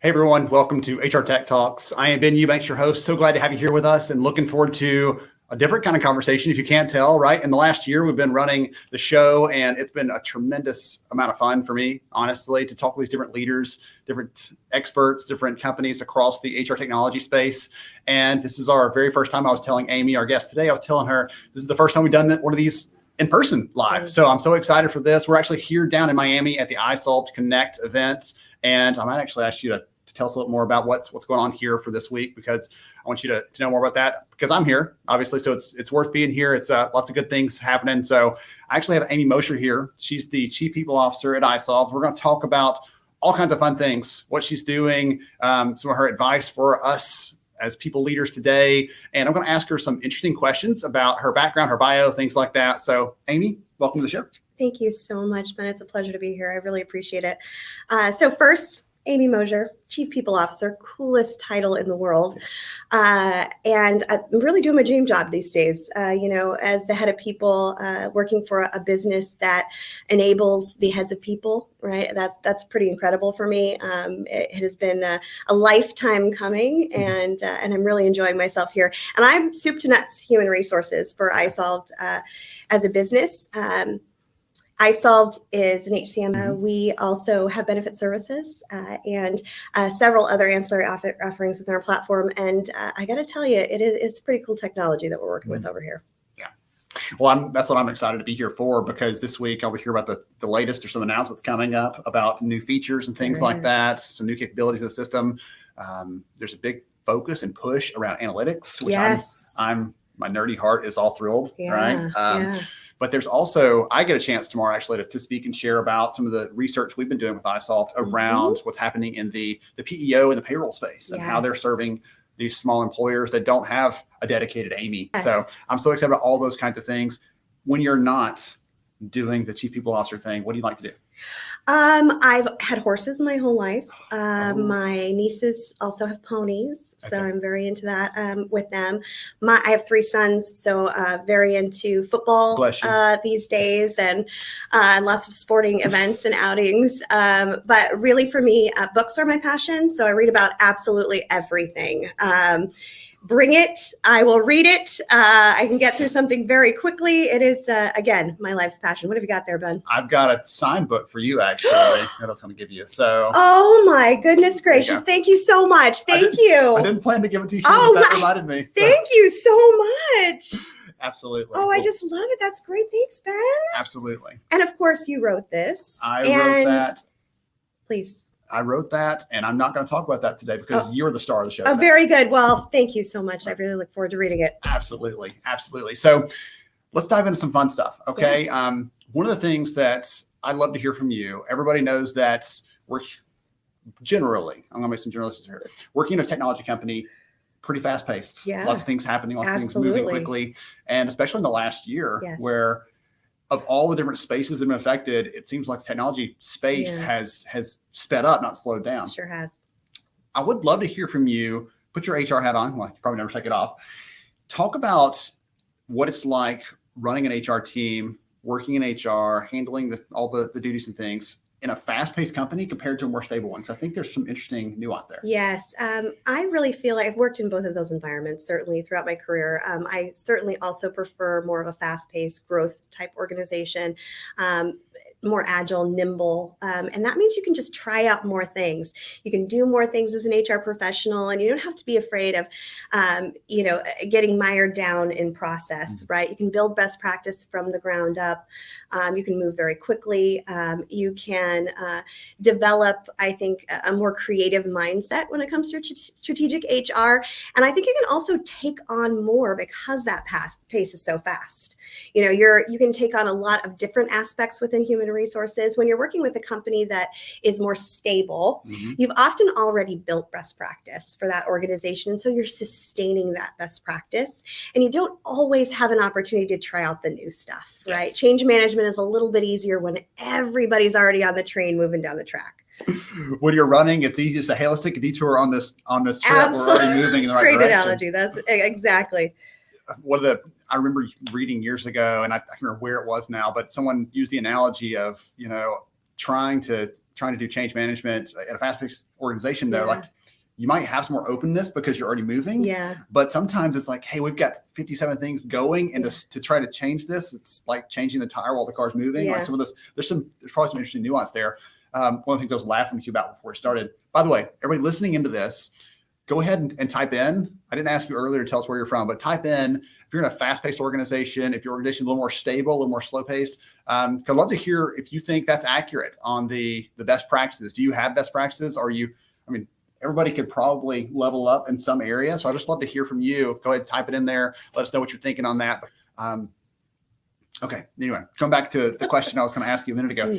Hey everyone, welcome to HR Tech Talks. I am Ben Eubanks, your host. So glad to have you here with us and looking forward to a different kind of conversation. If you can't tell, right? In the last year, we've been running the show and it's been a tremendous amount of fun for me, honestly, to talk with these different leaders, different experts, different companies across the HR technology space. And this is our very first time. I was telling Amy, our guest today, I was telling her, this is the first time we've done one of these in person live. So I'm so excited for this. We're actually here down in Miami at the isolved Connect event. And I might actually ask you to tell us a little more about what's going on here for this week, because I want you to know more about that, because I'm here, obviously. So it's worth being here. It's lots of good things happening. So I actually have Amy Mosher here. She's the Chief People Officer at isolved. We're going to talk about all kinds of fun things, what she's doing, some of her advice for us as people leaders today. And I'm going to ask her some interesting questions about her background, her bio, things like that. So Amy, welcome to the show. Thank you so much, Ben. It's a pleasure to be here. I really appreciate it. So first, Amy Mosher, Chief People Officer, coolest title in the world. And I'm really doing my dream job these days, as the head of people, working for a business that enables the heads of people, right? That's pretty incredible for me. It has been a lifetime coming, and I'm really enjoying myself here. And I'm soup to nuts human resources for isolved as a business. isolved is an HCM. We also have benefit services and several other ancillary offerings within our platform. And I got to tell you, it's pretty cool technology that we're working with over here. Yeah. Well, that's what I'm excited to be here for, because this week I'll be here about the latest. There's some announcements coming up about new features and things like that, some new capabilities of the system. There's a big focus and push around analytics, which my nerdy heart is all thrilled, right? But there's also, I get a chance tomorrow actually to speak and share about some of the research we've been doing with isolved around what's happening in the PEO and the payroll space and how they're serving these small employers that don't have a dedicated Amy. So I'm so excited about all those kinds of things. When you're not doing the Chief People Officer thing, what do you like to do? I've had horses my whole life. My nieces also have ponies, so I'm very into that with them. I have 3 sons, so very into football these days, and lots of sporting events and outings. But really for me, books are my passion, so I read about absolutely everything. Bring it. I will read it. I can get through something very quickly. It is, again, my life's passion. What have you got there, Ben? I've got a signed book for you, actually, that I was going to give you. So. Oh, my goodness gracious. Thank you so much. Thank you. I didn't plan to give it to you. That reminded me. So. Thank you so much. Absolutely. Oh, I just love it. That's great. Thanks, Ben. Absolutely. And of course, you wrote this. I wrote that. Please. I wrote that, and I'm not going to talk about that today because you're the star of the show. Oh, very good. Well, thank you so much. I really look forward to reading it. Absolutely. Absolutely. So let's dive into some fun stuff. Okay. Yes. One of the things that I'd love to hear from you, everybody knows that we're generally, I'm going to make some generalists here, working in a technology company, pretty fast paced. Lots of things happening, lots of things moving quickly. And especially in the last year where of all the different spaces that have been affected, it seems like the technology space has sped up, not slowed down. Sure has. I would love to hear from you. Put your HR hat on. Well, you probably never take it off. Talk about what it's like running an HR team, working in HR, handling all the duties and things in a fast-paced company compared to a more stable one. Because I think there's some interesting nuance there. Yes. I really feel like I've worked in both of those environments, certainly throughout my career. I certainly also prefer more of a fast-paced growth type organization. More agile, nimble. And that means you can just try out more things. You can do more things as an HR professional, and you don't have to be afraid of, getting mired down in process, right? You can build best practice from the ground up. You can move very quickly. You can develop, I think, a more creative mindset when it comes to strategic HR. And I think you can also take on more because that pace is so fast. You can take on a lot of different aspects within human resources. When you're working with a company that is more stable, you've often already built best practice for that organization. And so you're sustaining that best practice, and you don't always have an opportunity to try out the new stuff, right? Change management is a little bit easier when everybody's already on the train moving down the track. When you're running, it's easy to say, hey, let's take a detour on this trip. Absolutely. We're already moving in the right direction. Great analogy. That's exactly. I remember reading years ago, and I can't remember where it was now, but someone used the analogy of, trying to trying to do change management at a fast-paced organization, though, Yeah. like you might have some more openness because you're already moving. Yeah. But sometimes it's like, hey, we've got 57 things going, and to try to change this, it's like changing the tire while the car's moving. Yeah. Like some of this, there's probably some interesting nuance there. One of the things I was laughing with you about before we started. By the way, everybody listening into this, go ahead and type in. I didn't ask you earlier to tell us where you're from, but type in if you're in a fast-paced organization, if your organization is a little more stable, a little more slow-paced. I'd love to hear if you think that's accurate on the best practices. Do you have best practices? Everybody could probably level up in some area. So I'd just love to hear from you. Go ahead and type it in there. Let us know what you're thinking on that. Okay. Anyway, come back to the question I was going to ask you a minute ago.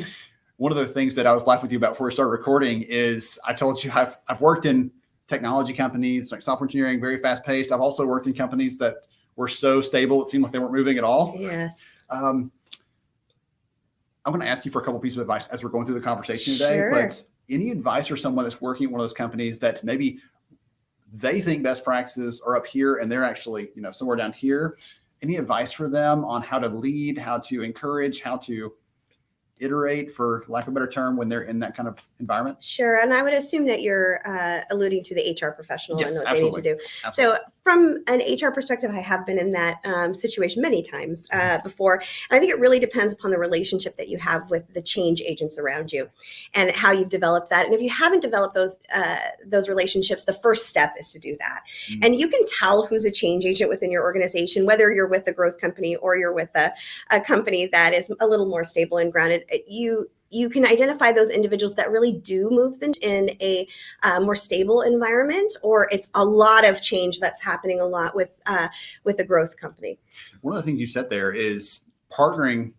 One of the things that I was laughing with you about before we started recording is I told you I've worked in technology companies, like software engineering, very fast paced. I've also worked in companies that were so stable, it seemed like they weren't moving at all. Yes. I'm going to ask you for a couple pieces of advice as we're going through the conversation today. Sure. But any advice for someone that's working at one of those companies that maybe they think best practices are up here and they're actually, somewhere down here? Any advice for them on how to lead, how to encourage, how to iterate, for lack of a better term, when they're in that kind of environment? Sure. And I would assume that you're alluding to the HR professional and what absolutely. they need to do. Absolutely. So from an HR perspective, I have been in that situation many times before. And I think it really depends upon the relationship that you have with the change agents around you and how you've developed that. And if you haven't developed those relationships, the first step is to do that. Mm-hmm. And you can tell who's a change agent within your organization, whether you're with a growth company or you're with a company that is a little more stable and grounded. You can identify those individuals that really do move them in a more stable environment, or it's a lot of change that's happening a lot with a growth company. One of the things you said there is partnering.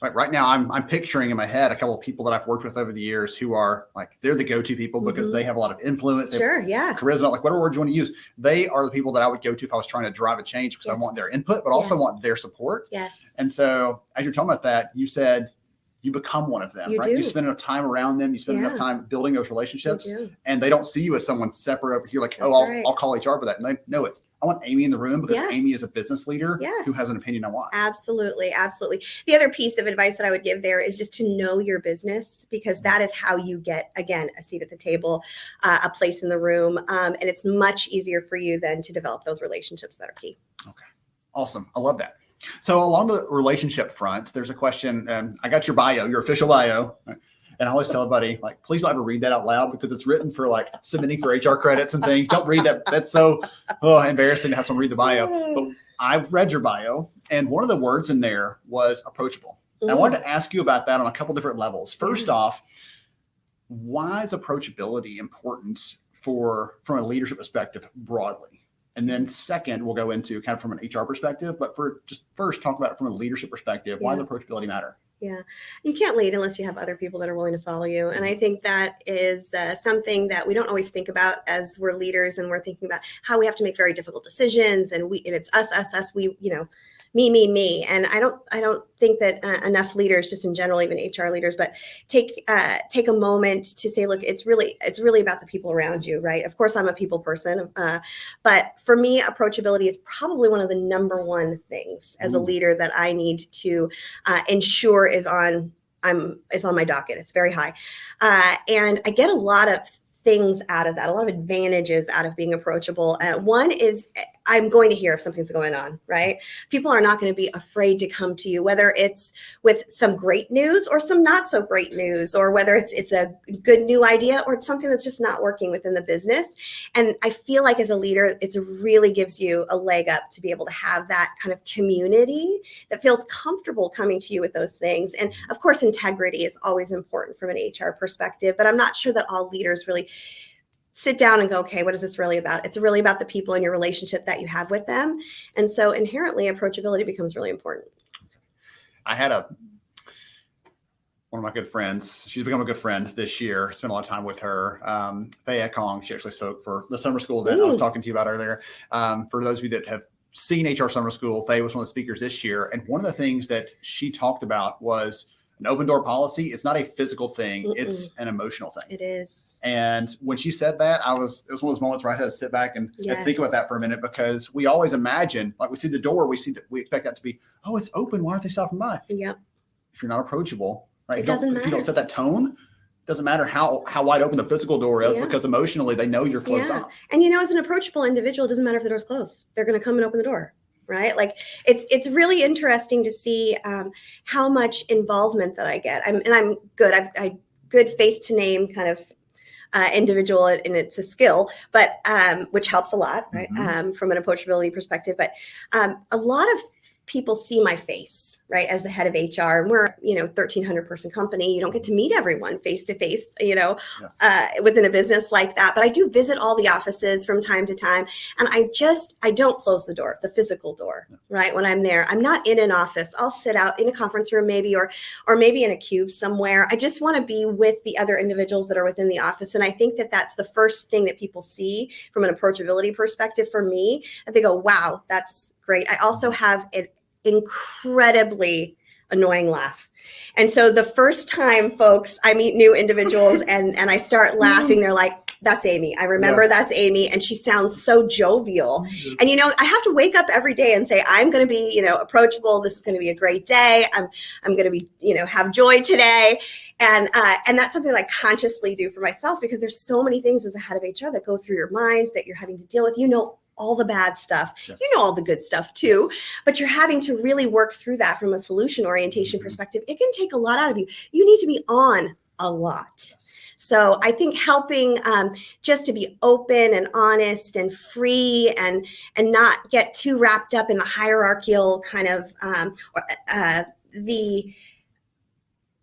Right now, I'm picturing in my head a couple of people that I've worked with over the years who are like, they're the go-to people because they have a lot of influence. Sure, yeah. Charisma, like whatever word you want to use. They are the people that I would go to if I was trying to drive a change because I want their input, but also want their support. Yes. And so as you're talking about that, you said you become one of them, right? You spend enough time around them. You spend enough time building those relationships, and they don't see you as someone separate over here. Like, I'll call HR for that. No, I want Amy in the room because Amy is a business leader who has an opinion I want. Absolutely. Absolutely. The other piece of advice that I would give there is just to know your business, because that is how you get, again, a seat at the table, a place in the room. And it's much easier for you then to develop those relationships that are key. Okay. Awesome. I love that. So along the relationship front, there's a question. I got your bio, your official bio. And I always tell everybody, like, please don't ever read that out loud because it's written for like submitting for HR credits and things. Don't read that. That's so embarrassing to have someone read the bio. But I've read your bio, and one of the words in there was approachable. And I wanted to ask you about that on a couple different levels. First off, why is approachability important from a leadership perspective broadly? And then second, we'll go into kind of from an HR perspective, but for just first talk about it from a leadership perspective. Why does approachability matter? Yeah, you can't lead unless you have other people that are willing to follow you. And I think that is something that we don't always think about as we're leaders, and we're thinking about how we have to make very difficult decisions, and it's us, we, me. And I don't think that enough leaders, just in general, even HR leaders, but take a moment to say, look, it's really about the people around you, right? Of course, I'm a people person, but for me, approachability is probably one of the number one things as a leader that I need to ensure is on my docket. It's very high, and I get a lot of things out of that, a lot of advantages out of being approachable. One is I'm going to hear if something's going on, right? People are not going to be afraid to come to you, whether it's with some great news or some not so great news, or whether it's a good new idea or it's something that's just not working within the business. And I feel like as a leader, it really gives you a leg up to be able to have that kind of community that feels comfortable coming to you with those things. And of course, integrity is always important from an HR perspective, but I'm not sure that all leaders really sit down and go, okay, what is this really about? It's really about the people and your relationship that you have with them. And so inherently, approachability becomes really important. I had one of my good friends. She's become a good friend this year. Spent a lot of time with her. Faye Kong. She actually spoke for the summer school event I was talking to you about earlier. For those of you that have seen HR Summer School, Faye was one of the speakers this year. And one of the things that she talked about was an open door policy. It's not a physical thing. It's an emotional thing. It is. And when she said that, it was one of those moments where I had to sit back and think about that for a minute, because we always imagine, like, we see the door, we expect that to be, oh, it's open. Why aren't they stopping by? Yep. If you're not approachable, right? It doesn't matter. If you don't set that tone, doesn't matter how wide open the physical door is, Yeah. because emotionally they know you're closed off. And as an approachable individual, it doesn't matter if the door's closed. They're going to come and open the door, right? Like it's really interesting to see how much involvement that I get. I'm good. I good face to name kind of individual, and it's a skill, but which helps a lot, right? From an approachability perspective. But a lot of people see my face, right, as the head of HR, and we're 1,300 person company. You don't get to meet everyone face to face, within a business like that. But I do visit all the offices from time to time, and I don't close the door, the physical door, right? When I'm there, I'm not in an office. I'll sit out in a conference room maybe, or maybe in a cube somewhere. I just want to be with the other individuals that are within the office, and I think that that's the first thing that people see from an approachability perspective for me, that they go, "Wow, that's great." I also have an incredibly annoying laugh. And so the first time, folks, I meet new individuals and I start laughing, they're like, "That's Amy. I remember that's Amy. And she sounds so jovial." And, I have to wake up every day and say, I'm going to be, approachable. This is going to be a great day. I'm going to be, have joy today. And that's something that I consciously do for myself, because there's so many things as a head of HR that go through your minds that you're having to deal with. All the bad stuff, all the good stuff too, but you're having to really work through that from a solution orientation perspective. It can take a lot out of you. You need to be on a lot. So I think helping just to be open and honest and free and not get too wrapped up in the hierarchical kind of the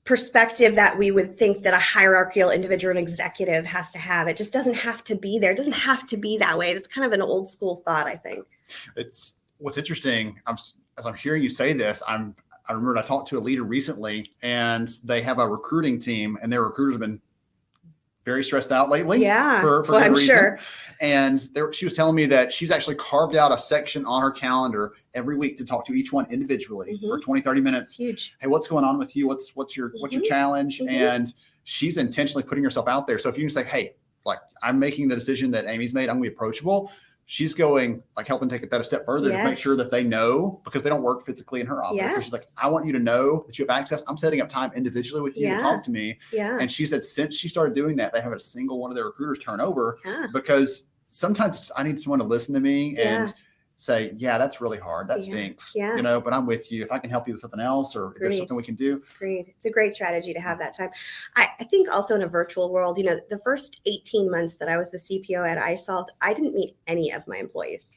perspective that we would think that a hierarchical individual and executive has to have. It just doesn't have to be there. It doesn't have to be that way. It's kind of an old school thought, I think. It's what's interesting. As I'm hearing you say this, I remember I talked to a leader recently, and they have a recruiting team, and their recruiters have been very stressed out lately. For good I'm reason. Sure. And she was telling me that she's actually carved out a section on her calendar every week to talk to each one individually for 20, 30 minutes. Huge. Hey, what's going on with you? What's your challenge? And she's intentionally putting herself out there. So if you can say, hey, like, I'm making the decision that Amy's made, I'm going to be approachable. She's going, like, helping take that a step further to make sure that they know, because they don't work physically in her office. So she's like, I want you to know that you have access. I'm setting up time individually with you to talk to me. And she said, since she started doing that, they haven't a single one of their recruiters turn over, because sometimes I need someone to listen to me and say, yeah, that's really hard. That stinks, but I'm with you. If I can help you with something else, or if there's something we can do. Agreed. It's a great strategy to have that time. I think also in a virtual world, the first 18 months that I was the CPO at isolved, I didn't meet any of my employees.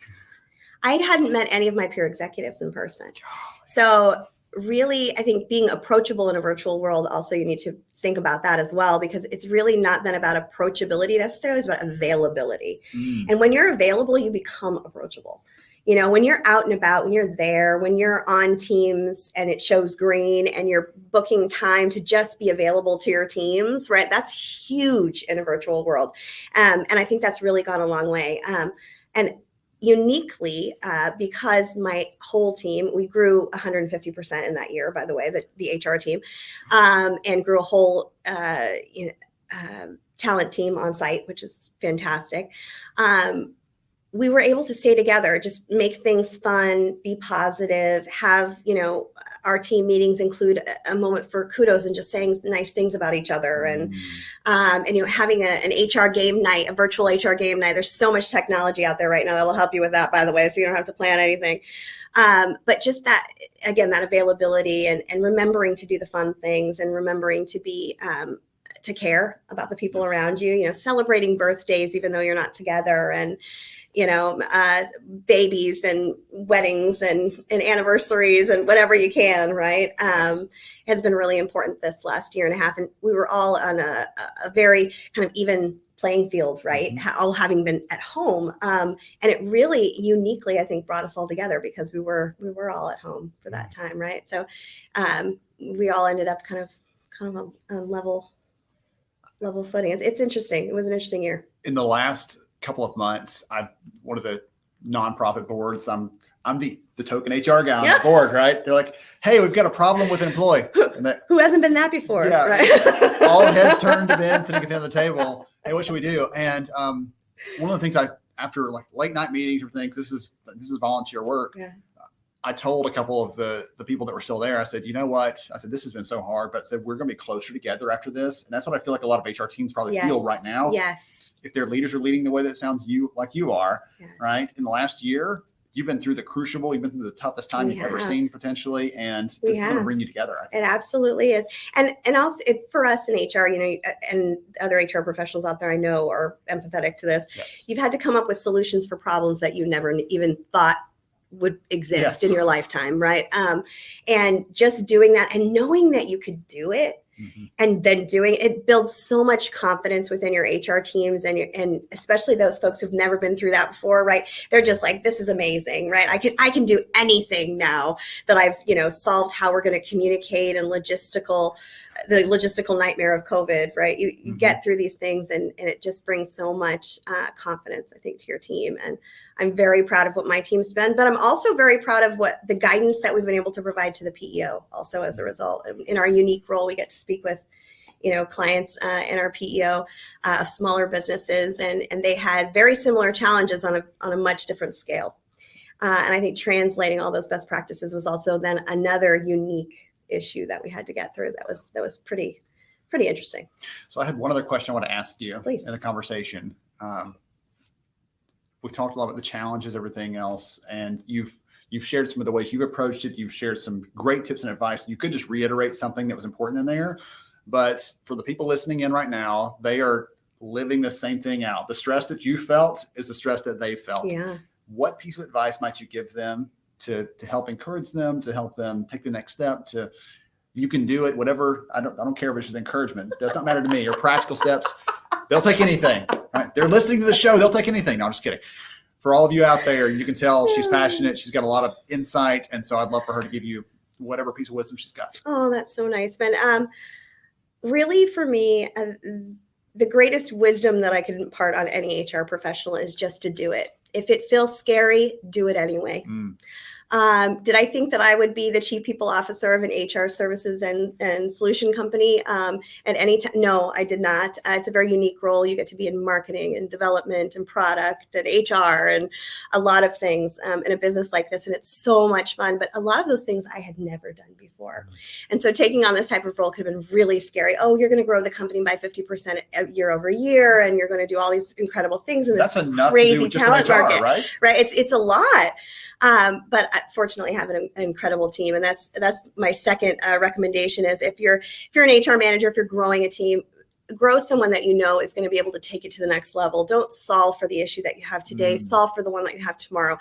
I hadn't met any of my peer executives in person. So really, I think being approachable in a virtual world, also you need to think about that as well, because it's really not then about approachability necessarily, it's about availability. And when you're available, you become approachable. When you're out and about, when you're there, when you're on Teams and it shows green and you're booking time to just be available to your teams, right? That's huge in a virtual world. And I think that's really gone a long way. And uniquely, because my whole team, we grew 150% in that year, by the way, the HR team, and grew a whole talent team on site, which is fantastic. We were able to stay together, just make things fun, be positive, have, our team meetings include a moment for kudos and just saying nice things about each other. And having an HR game night, a virtual HR game night. There's so much technology out there right now that will help you with that, by the way, so you don't have to plan anything. But just that, again, that availability and remembering to do the fun things and remembering to be, to care about the people around you, celebrating birthdays, even though you're not together, and, babies and weddings and anniversaries and whatever you can, right? Has been really important this last year and a half. And we were all on a very kind of even playing field, right? All having been at home. And it really uniquely, I think, brought us all together, because we were all at home for that time, right? So we all ended up kind of a level footing. It's interesting. It was an interesting year. In the last couple of months, one of the nonprofit boards, I'm the token HR guy on the board, right? They're like, hey, we've got a problem with an employee. Who hasn't been that before? Right? All heads turned to Ben sitting at the end of the table. Hey, what should we do? And one of the things after like late night meetings or things, this is volunteer work. I told a couple of the people that were still there, I said, you know what? I said, this has been so hard, but I said, we're going to be closer together after this. And that's what I feel like a lot of HR teams probably feel right now. Yes. If their leaders are leading the way that sounds like you are, Yes. right? In the last year, you've been through the crucible, you've been through the toughest time you've ever seen potentially. And this is going to bring you together. I think. It absolutely is. And also for us in HR, and other HR professionals out there I know are empathetic to this. Yes. You've had to come up with solutions for problems that you never even thought would exist in your lifetime, right? And just doing that and knowing that you could do it, and then doing it builds so much confidence within your HR teams and especially those folks who've never been through that before, right? They're just like, this is amazing, right? I can do anything now that I've solved how we're going to communicate and the logistical nightmare of COVID, right? You get through these things and it just brings so much confidence, I think, to your team. And I'm very proud of what my team's been, but I'm also very proud of what the guidance that we've been able to provide to the PEO also as a result. In our unique role, we get to speak with clients in our PEO of smaller businesses, and they had very similar challenges on a much different scale. And I think translating all those best practices was also then another unique issue that we had to get through. That was pretty interesting. So I had one other question I want to ask you Please. In the conversation. We've talked a lot about the challenges, everything else, and you've shared some of the ways you've approached it. You've shared some great tips and advice. You could just reiterate something that was important in there, but for the people listening in right now, they are living the same thing out. The stress that you felt is the stress that they felt. Yeah. What piece of advice might you give them to help encourage them, to help them take the next step? You can do it, whatever. I don't care if it's just encouragement. It does not matter to me. Your practical steps, they'll take anything. Right? They're listening to the show. They'll take anything. No, I'm just kidding. For all of you out there, you can tell she's passionate. She's got a lot of insight. And so I'd love for her to give you whatever piece of wisdom she's got. Oh, that's so nice, Ben. Really, for me, the greatest wisdom that I could impart on any HR professional is just to do it. If it feels scary, do it anyway. Did I think that I would be the chief people officer of an HR services and solution company at any time? No, I did not. It's a very unique role. You get to be in marketing and development and product and HR and a lot of things in a business like this. And it's so much fun. But a lot of those things I had never done before. And so taking on this type of role could have been really scary. Oh, you're going to grow the company by 50% year over year, and you're going to do all these incredible things in this crazy talent market. Right? It's a lot. But fortunately, I have an incredible team, and that's my second recommendation. Is if you're an HR manager, if you're growing a team, grow someone that is going to be able to take it to the next level. Don't solve for the issue that you have today. Solve for the one that you have tomorrow.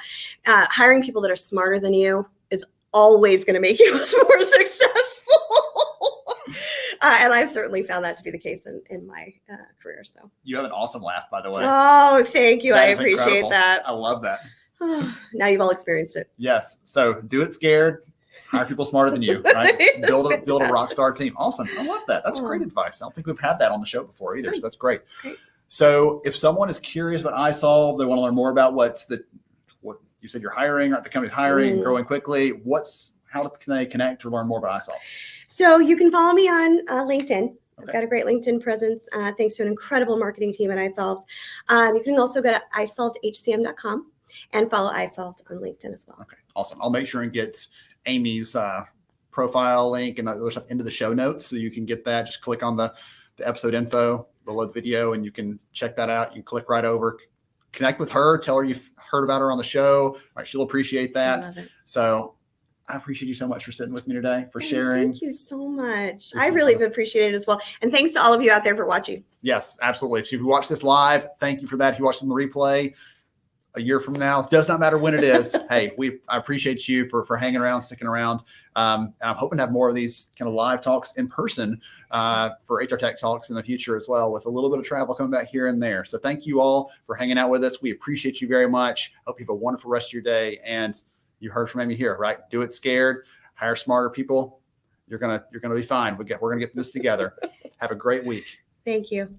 Hiring people that are smarter than you is always going to make you more successful. And I've certainly found that to be the case in my career. So you have an awesome laugh, by the way. Oh, thank you. I appreciate incredible. That. I love that. Now you've all experienced it. Yes. So do it scared. Hire people smarter than you, right? build a rock star team. Awesome. I love that. That's great advice. I don't think we've had that on the show before either. So that's great. So if someone is curious about isolved, they want to learn more about what you said you're hiring, right? The company's hiring, growing quickly. How can they connect or learn more about isolved? So you can follow me on LinkedIn. I've got a great LinkedIn presence thanks to an incredible marketing team at isolved. You can also go to isolvedhcm.com. and follow isolved on LinkedIn as well. Okay, awesome. I'll make sure and get Amy's profile link and other stuff into the show notes so you can get that. Just click on the episode info below the video and you can check that out. You can click right over, connect with her, tell her you've heard about her on the show. All right, she'll appreciate that. I love it. So I appreciate you so much for sitting with me today, for sharing. Thank you so much. I really appreciate it as well. And thanks to all of you out there for watching. Yes, absolutely. If you watched this live, thank you for that. If you watched it on the replay, a year from now, does not matter when it is. Hey, I appreciate you for hanging around, sticking around. And I'm hoping to have more of these kind of live talks in person for HR Tech Talks in the future as well, with a little bit of travel coming back here and there. So thank you all for hanging out with us. We appreciate you very much. Hope you have a wonderful rest of your day. And you heard from Amy here, right? Do it scared, hire smarter people. You're gonna be fine. We're gonna get this together. Have a great week. Thank you.